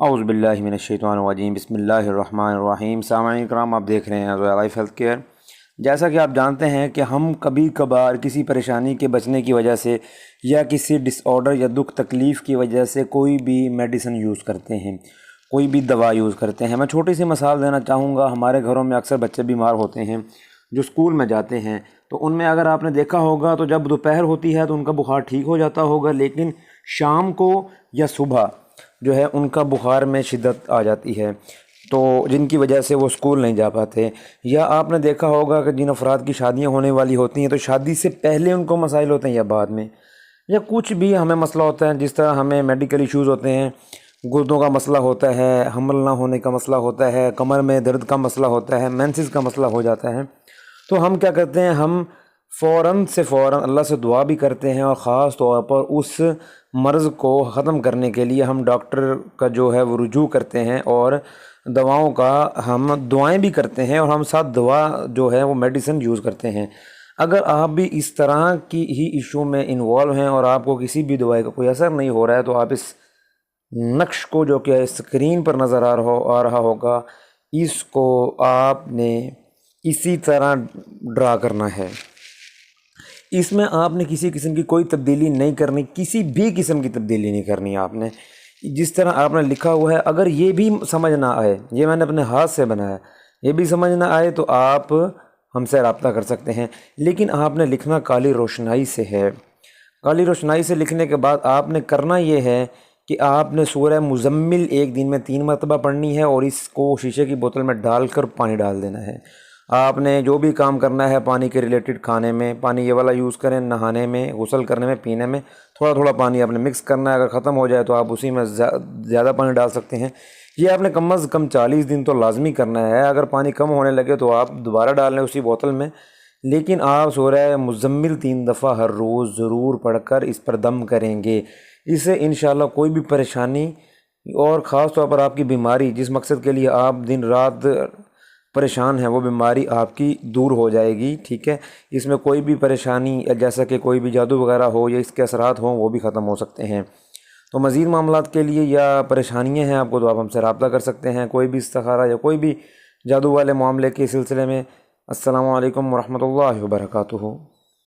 اعوذ باللہ من الشیطان الرجیم، بسم اللہ الرحمن الرحیم۔ سامعین کرام، آپ دیکھ رہے ہیں رویا لائف ہیلتھ کیئر۔ جیسا کہ آپ جانتے ہیں کہ ہم کبھی کبھار کسی پریشانی کے بچنے کی وجہ سے یا کسی ڈس آرڈر یا دکھ تکلیف کی وجہ سے کوئی بھی میڈیسن یوز کرتے ہیں، کوئی بھی دوا یوز کرتے ہیں۔ میں چھوٹی سی مثال دینا چاہوں گا۔ ہمارے گھروں میں اکثر بچے بیمار ہوتے ہیں جو اسکول میں جاتے ہیں، تو ان میں اگر آپ نے دیکھا ہوگا تو جب دوپہر ہوتی ہے تو ان کا بخار ٹھیک ہو جاتا ہوگا، لیکن شام کو یا صبح جو ہے ان کا بخار میں شدت آ جاتی ہے، تو جن کی وجہ سے وہ اسکول نہیں جا پاتے۔ یا آپ نے دیکھا ہوگا کہ جن افراد کی شادیاں ہونے والی ہوتی ہیں تو شادی سے پہلے ان کو مسائل ہوتے ہیں یا بعد میں، یا کچھ بھی ہمیں مسئلہ ہوتا ہے، جس طرح ہمیں میڈیکل ایشوز ہوتے ہیں، گردوں کا مسئلہ ہوتا ہے، حمل نہ ہونے کا مسئلہ ہوتا ہے، کمر میں درد کا مسئلہ ہوتا ہے، مینسز کا مسئلہ ہو جاتا ہے، تو ہم کیا کرتے ہیں، ہم فوراً اللہ سے دعا بھی کرتے ہیں، اور خاص طور پر اس مرض کو ختم کرنے کے لیے ہم ڈاکٹر کا جو ہے وہ رجوع کرتے ہیں، اور دواؤں کا ہم دعائیں بھی کرتے ہیں، اور ہم ساتھ دوا جو ہے وہ میڈیسن یوز کرتے ہیں۔ اگر آپ بھی اس طرح کی ہی ایشو میں انوالو ہیں اور آپ کو کسی بھی دوائی کا کوئی اثر نہیں ہو رہا ہے، تو آپ اس نقش کو جو کہ اسکرین پر نظر آ رہا ہوگا، اس کو آپ نے اسی طرح ڈرا کرنا ہے۔ اس میں آپ نے کسی قسم کی کوئی تبدیلی نہیں کرنی، کسی بھی قسم کی تبدیلی نہیں کرنی آپ نے۔ جس طرح آپ نے لکھا ہوا ہے، اگر یہ بھی سمجھ نہ آئے، یہ میں نے اپنے ہاتھ سے بنایا، یہ بھی سمجھ نہ آئے تو آپ ہم سے رابطہ کر سکتے ہیں، لیکن آپ نے لکھنا کالی روشنائی سے ہے۔ کالی روشنائی سے لکھنے کے بعد آپ نے کرنا یہ ہے کہ آپ نے سورہ مزمل ایک دن میں 3 مرتبہ پڑھنی ہے، اور اس کو شیشے کی بوتل میں ڈال کر پانی ڈال دینا ہے۔ آپ نے جو بھی کام کرنا ہے پانی کے ریلیٹڈ، کھانے میں پانی یہ والا یوز کریں، نہانے میں، غسل کرنے میں، پینے میں تھوڑا تھوڑا پانی آپ نے مکس کرنا ہے۔ اگر ختم ہو جائے تو آپ اسی میں زیادہ پانی ڈال سکتے ہیں۔ یہ آپ نے کم از کم 40 دن تو لازمی کرنا ہے۔ اگر پانی کم ہونے لگے تو آپ دوبارہ ڈال لیں اسی بوتل میں، لیکن آپ سورہ مزمل 3 دفعہ ہر روز ضرور پڑھ کر اس پر دم کریں گے۔ اس سے انشاءاللہ کوئی بھی پریشانی، اور خاص طور پر آپ کی بیماری، جس مقصد کے لیے آپ دن رات پریشان ہیں، وہ بیماری آپ کی دور ہو جائے گی، ٹھیک ہے۔ اس میں کوئی بھی پریشانی، جیسا کہ کوئی بھی جادو وغیرہ ہو یا اس کے اثرات ہوں، وہ بھی ختم ہو سکتے ہیں۔ تو مزید معاملات کے لیے یا پریشانیاں ہیں آپ کو، تو آپ ہم سے رابطہ کر سکتے ہیں، کوئی بھی استخارہ یا کوئی بھی جادو والے معاملے کے سلسلے میں۔ السلام علیکم ورحمۃ اللہ وبرکاتہ۔